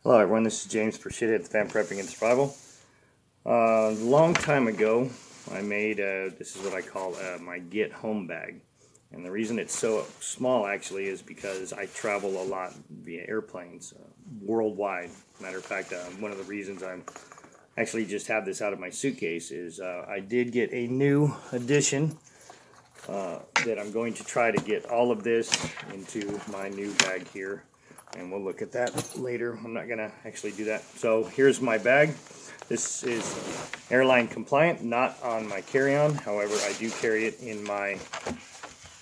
Hello everyone, this is James for Shithead Fan Prepping and Survival. A long time ago, I made, this is what I call my get home bag. And the reason it's so small actually is because I travel a lot via airplanes, worldwide. Matter of fact, one of the reasons I'm actually just have this out of my suitcase is I did get a new addition that I'm going to try to get all of this into my new bag here. And we'll look at that later. I'm not going to actually do that. So here's my bag. This is Airline Compliant, not on my carry-on. However, I do carry it in my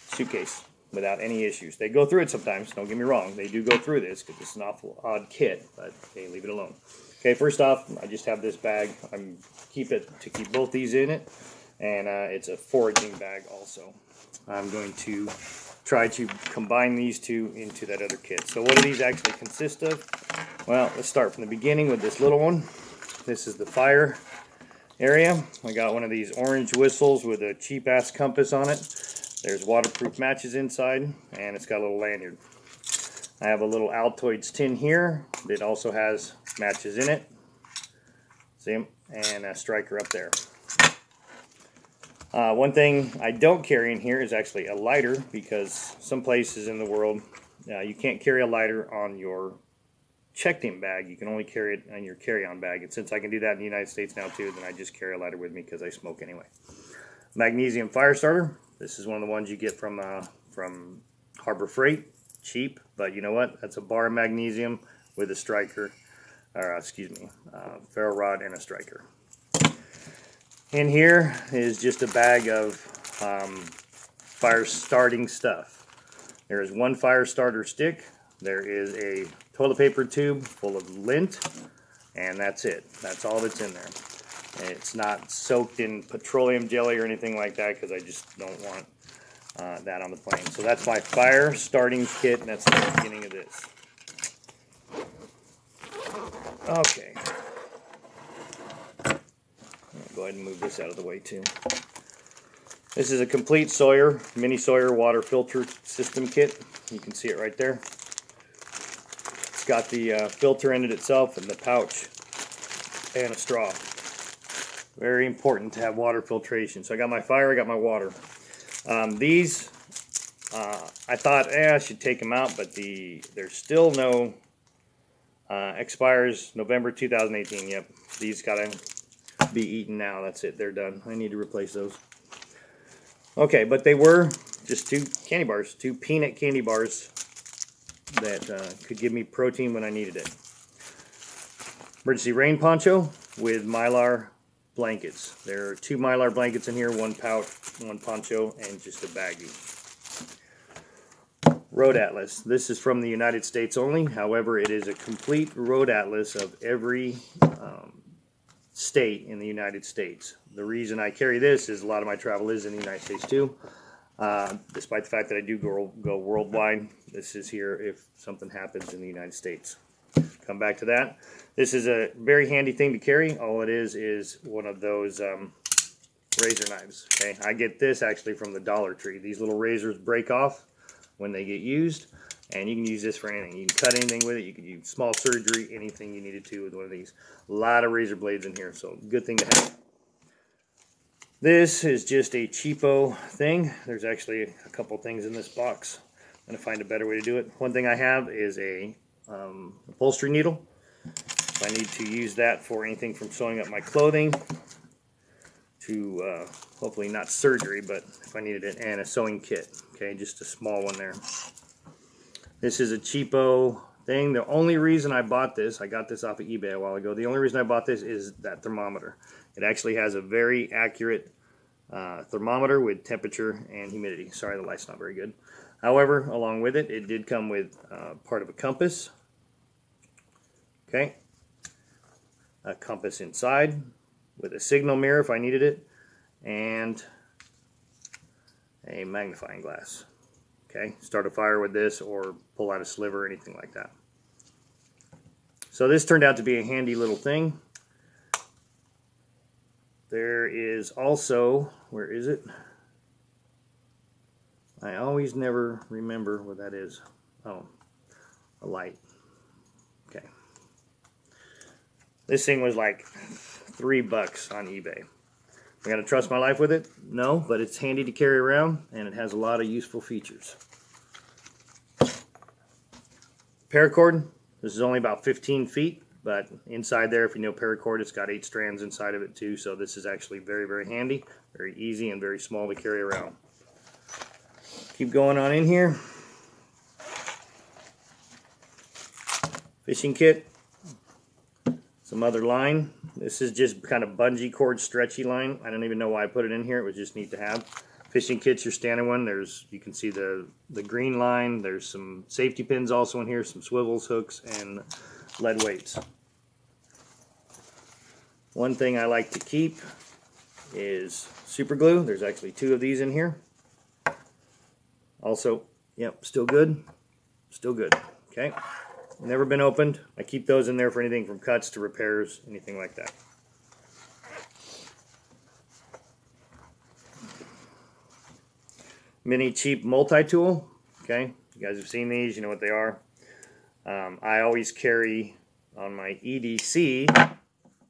suitcase without any issues. They go through it sometimes, don't get me wrong. They do go through this because it's an awful odd kit, but okay, leave it alone. Okay, first off, I just have this bag. Keep both these in it, and it's a foraging bag also. I'm going to try to combine these two into that other kit. So what do these actually consist of? Well, let's start from the beginning with this little one. This is the fire area. I got one of these orange whistles with a cheap-ass compass on it. There's waterproof matches inside, and it's got a little lanyard. I have a little Altoids tin here that also has matches in it. See them? And a striker up there. One thing I don't carry in here is actually a lighter, because some places in the world you can't carry a lighter on your checked-in bag. You can only carry it on your carry-on bag. And since I can do that in the United States now too, then I just carry a lighter with me because I smoke anyway. Magnesium fire starter. This is one of the ones you get from Harbor Freight. Cheap, but you know what? That's a bar of magnesium with a striker, or ferro rod and a striker. In here is just a bag of fire starting stuff. There is one fire starter stick. There is a toilet paper tube full of lint, and that's it. That's all that's in there. And it's not soaked in petroleum jelly or anything like that because I just don't want that on the plane. So that's my fire starting kit, and that's the beginning of this. Okay. Go ahead and move this out of the way too. This is a complete mini Sawyer water filter system kit. You can see it right there. It's got the filter in it itself and the pouch and a straw. Very important to have water filtration. So I got my fire, I got my water. These, I thought, I should take them out, but there's still no, expires November 2018. Yep, these gotta be eaten now. That's it, they're done. I need to replace those. Okay, but they were just two candy bars, two peanut candy bars that could give me protein when I needed it. Emergency rain poncho with Mylar blankets. There are two Mylar blankets in here, one pouch, one poncho, and just a baggie. Road atlas. This is from the United States only. However, it is a complete road atlas of every state in the United States. The reason I carry this is a lot of my travel is in the United States too. Despite the fact that I do go worldwide, this is here if something happens in the United States. Come back to that. This is a very handy thing to carry. All it is one of those razor knives. Okay, I get this actually from the Dollar Tree. These little razors break off when they get used, and you can use this for anything. You can cut anything with it. You can use small surgery, anything you needed to with one of these. A lot of razor blades in here, so good thing to have. This is just a cheapo thing. There's actually a couple things in this box. I'm going to find a better way to do it. One thing I have is a upholstery needle. If I need to use that for anything from sewing up my clothing to hopefully not surgery, but if I needed it, and a sewing kit. Okay, just a small one there. This is a cheapo thing. The only reason I bought this, I got this off of eBay a while ago. The only reason I bought this is that thermometer. It actually has a very accurate thermometer with temperature and humidity. Sorry, the light's not very good. However, along with it, it did come with part of a compass. Okay, a compass inside with a signal mirror if I needed it, and a magnifying glass. Okay, start a fire with this or pull out a sliver or anything like that. So this turned out to be a handy little thing. There is also, where is it? I always never remember what that is. Oh, a light. Okay. This thing was like $3 on eBay. I'm gonna trust my life with it? No, but it's handy to carry around and it has a lot of useful features. Paracord, this is only about 15 feet, but inside there, if you know paracord, it's got 8 strands inside of it too, so this is actually very, very handy, very easy, and very small to carry around. Keep going on in here. Fishing kit, some other line. This is just kind of bungee cord stretchy line. I don't even know why I put it in here. It was just neat to have. Fishing kit's your standard one. You can see the green line. There's some safety pins also in here, some swivels, hooks, and lead weights. One thing I like to keep is super glue. There's actually 2 of these in here. Also, yep, still good. Still good. Okay. Never been opened. I keep those in there for anything from cuts to repairs, anything like that. Mini cheap multi-tool. Okay, you guys have seen these, you know what they are. I always carry on my EDC,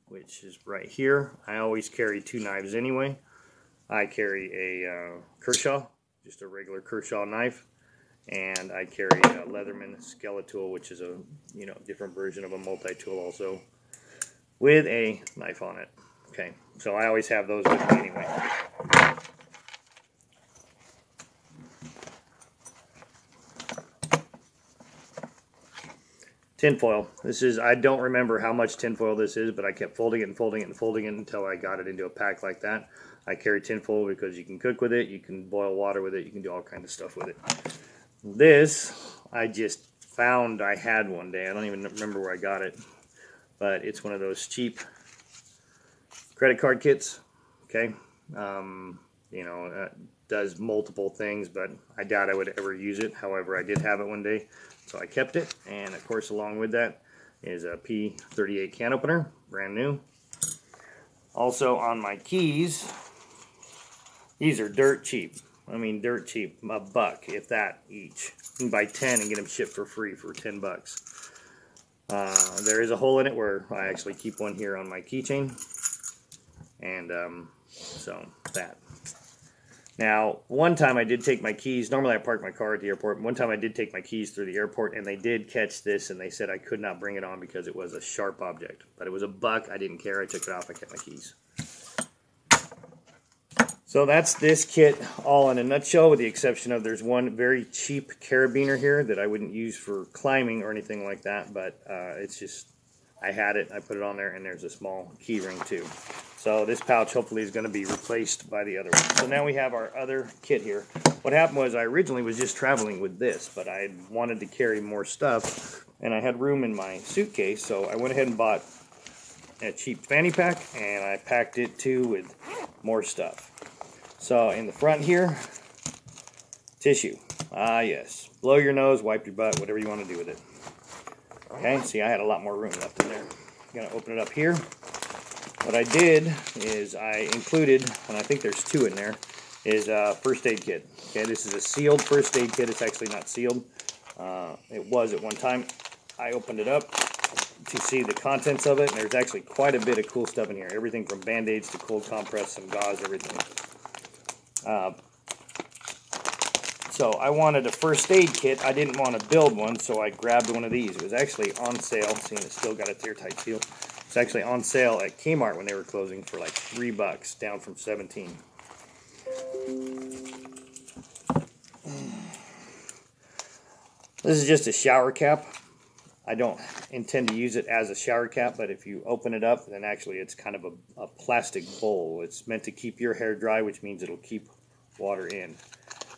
which is right here, I always carry 2 knives anyway. I carry a Kershaw, just a regular Kershaw knife. And I carry a Leatherman Skeletool, which is a different version of a multi-tool also, with a knife on it. Okay, so I always have those with me anyway. Tinfoil. This is, I don't remember how much tinfoil this is, but I kept folding it and folding it and folding it until I got it into a pack like that. I carry tinfoil because you can cook with it, you can boil water with it, you can do all kinds of stuff with it. This, I just found I had one day. I don't even remember where I got it. But it's one of those cheap credit card kits. Okay. Does multiple things, but I doubt I would ever use it. However, I did have it one day, so I kept it. And of course, along with that is a P38 can opener, brand new. Also on my keys, these are dirt cheap. I mean, dirt cheap, $1, if that, each. You can buy 10 and get them shipped for free for $10. There is a hole in it where I actually keep one here on my keychain, and so that. Now, one time I did take my keys. Normally I park my car at the airport. One time I did take my keys through the airport, and they did catch this, and they said I could not bring it on because it was a sharp object. But it was $1. I didn't care. I took it off. I kept my keys. So that's this kit all in a nutshell, with the exception of there's one very cheap carabiner here that I wouldn't use for climbing or anything like that, but it's just, I had it, I put it on there, and there's a small key ring too. So this pouch hopefully is going to be replaced by the other one. So now we have our other kit here. What happened was I originally was just traveling with this, but I wanted to carry more stuff, and I had room in my suitcase, so I went ahead and bought a cheap fanny pack, and I packed it too with more stuff. So in the front here, tissue. Ah yes, blow your nose, wipe your butt, whatever you want to do with it. Okay, see, I had a lot more room left in there. I'm going to open it up here. What I did is I included, and I think there's 2 in there, is a first aid kit. Okay, this is a sealed first aid kit. It's actually not sealed. It was at one time. I opened it up to see the contents of it, and there's actually quite a bit of cool stuff in here. Everything from band-aids to cold compress, some gauze, everything. So I wanted a first aid kit. I didn't want to build one, so I grabbed one of these. It was actually on sale, seeing it's still got its airtight seal. It's actually on sale at Kmart when they were closing for like $3, down from 17. This is just a shower cap. I don't intend to use it as a shower cap, but if you open it up, then actually it's kind of a plastic bowl. It's meant to keep your hair dry, which means it'll keep water in.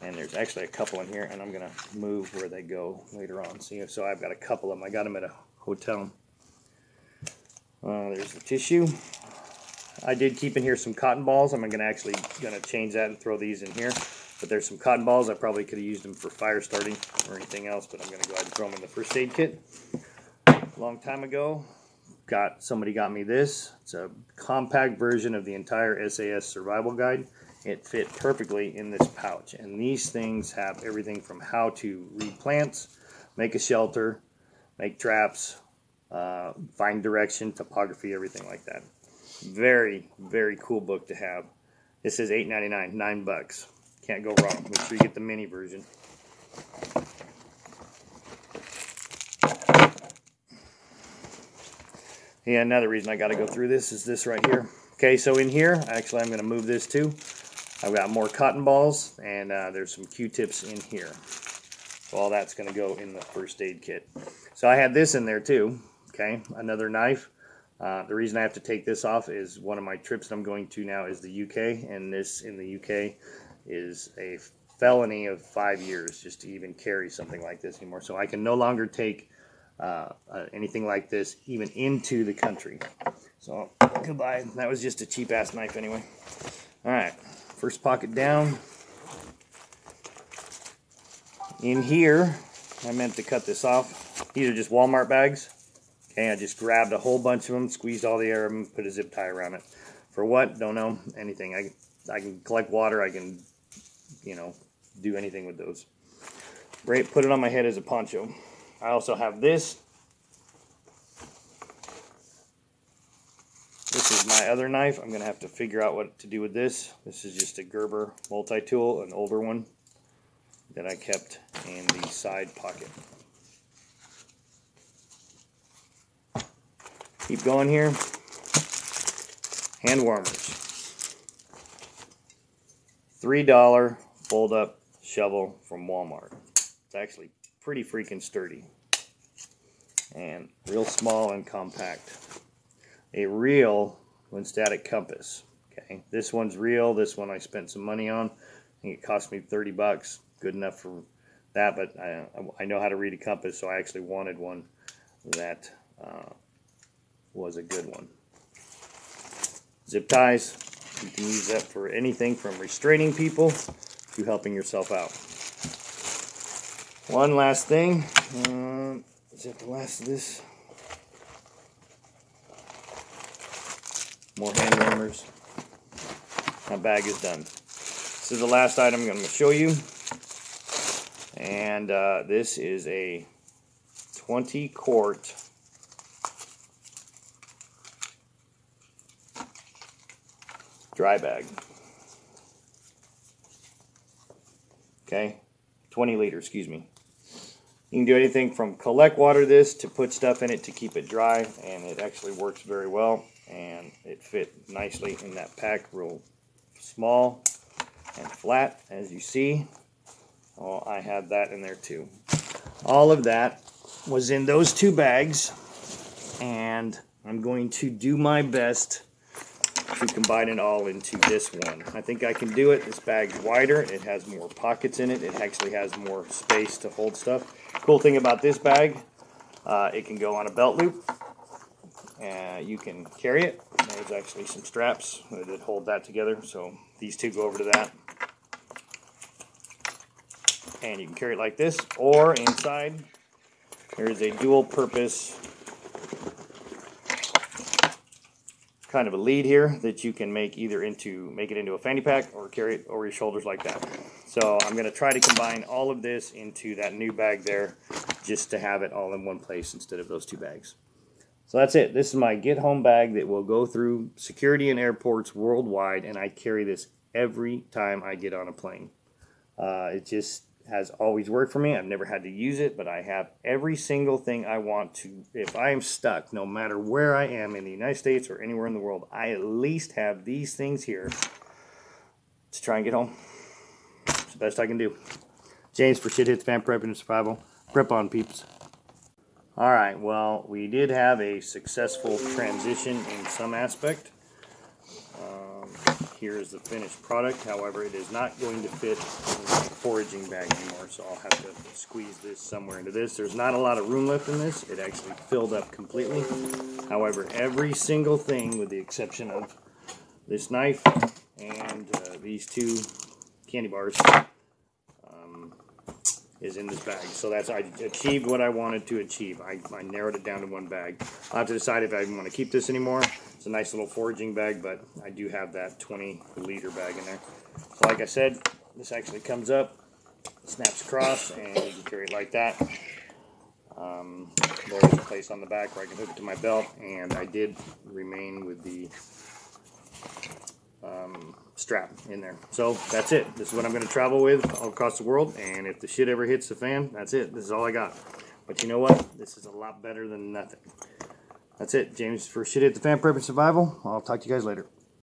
And there's actually a couple in here, and I'm going to move where they go later on. See, so I've got a couple of them. I got them at a hotel. There's the tissue. I did keep in here some cotton balls. I'm actually going to change that and throw these in here. But there's some cotton balls. I probably could have used them for fire starting or anything else, but I'm going to go ahead and throw them in the first aid kit. A long time ago, somebody got me this. It's a compact version of the entire SAS survival guide. It fit perfectly in this pouch, and these things have everything from how to read plants, make a shelter, make traps, find direction, topography, everything like that. Very, very cool book to have. This is $8.99, $9. Can't go wrong. Make sure you get the mini version. Yeah, another reason I got to go through this is this right here. Okay, so in here, actually I'm going to move this too. I've got more cotton balls, and there's some Q-tips in here. So all that's going to go in the first aid kit. So I had this in there too. Okay, another knife. The reason I have to take this off is one of my trips that I'm going to now is the UK, and this in the UK is a felony of 5 years just to even carry something like this anymore. So I can no longer take anything like this even into the country. So goodbye. That was just a cheap ass knife anyway. All right, first pocket down. In here, I meant to cut this off. These are just Walmart bags. Okay, I just grabbed a whole bunch of them, squeezed all the air of them, put a zip tie around it. For what? Don't know. Anything. I can collect water. I can, you know, do anything with those. Great. Put it on my head as a poncho. I also have this. This is my other knife. I'm going to have to figure out what to do with this. This is just a Gerber multi-tool, an older one that I kept in the side pocket. Keep going here. Hand warmers. $3 fold-up shovel from Walmart. It's actually pretty freaking sturdy. And real small and compact. A real static compass. Okay, this one's real. This one I spent some money on. I think it cost me 30 bucks. Good enough for that, but I know how to read a compass, so I actually wanted one that was a good one. Zip ties, you can use that for anything from restraining people to helping yourself out. One last thing, is that the last of this? More hand warmers. My bag is done. This is the last item I'm going to show you, and this is a 20-quart dry bag. Okay, 20 liters, excuse me. You can do anything from collect water this to put stuff in it to keep it dry, and it actually works very well, and it fit nicely in that pack, real small and flat, as you see. Oh, I had that in there too. All of that was in those two bags, and I'm going to do my best to combine it all into this one. I think I can do it. This bag's wider. It has more pockets in it. It actually has more space to hold stuff. Cool thing about this bag, it can go on a belt loop. You can carry it. There's actually some straps that hold that together. So these two go over to that. And you can carry it like this. Or inside, there is a dual purpose kind of a lead here that you can make either make it into a fanny pack or carry it over your shoulders like that. So I'm going to try to combine all of this into that new bag there, just to have it all in one place instead of those two bags. So that's it. This is my get home bag that will go through security in airports worldwide, and I carry this every time I get on a plane. It just has always worked for me. I've never had to use it, but I have every single thing I want to. If I am stuck, no matter where I am in the United States or anywhere in the world, I at least have these things here to try and get home. It's the best I can do. James for Shit Hits Fan Prepping and Survival. Prep on, peeps. Alright, well, we did have a successful transition in some aspect. Here is the finished product. However, it is not going to fit in my foraging bag anymore, so I'll have to squeeze this somewhere into this. There's not a lot of room left in this. It actually filled up completely. However, every single thing, with the exception of this knife and these two candy bars, is in this bag. So I achieved what I wanted to achieve. I narrowed it down to one bag. I'll have to decide if I even want to keep this anymore. It's a nice little foraging bag, but I do have that 20-liter bag in there. So like I said, this actually comes up, snaps across, and you can carry it like that. There's a place on the back where I can hook it to my belt, and I did remain with the strap in there. So that's it. This is what I'm going to travel with all across the world, and if the shit ever hits the fan, that's it. This is all I got. But you know what? This is a lot better than nothing. That's it, James, for Shit Hit the Fan, Prep and Survival. I'll talk to you guys later.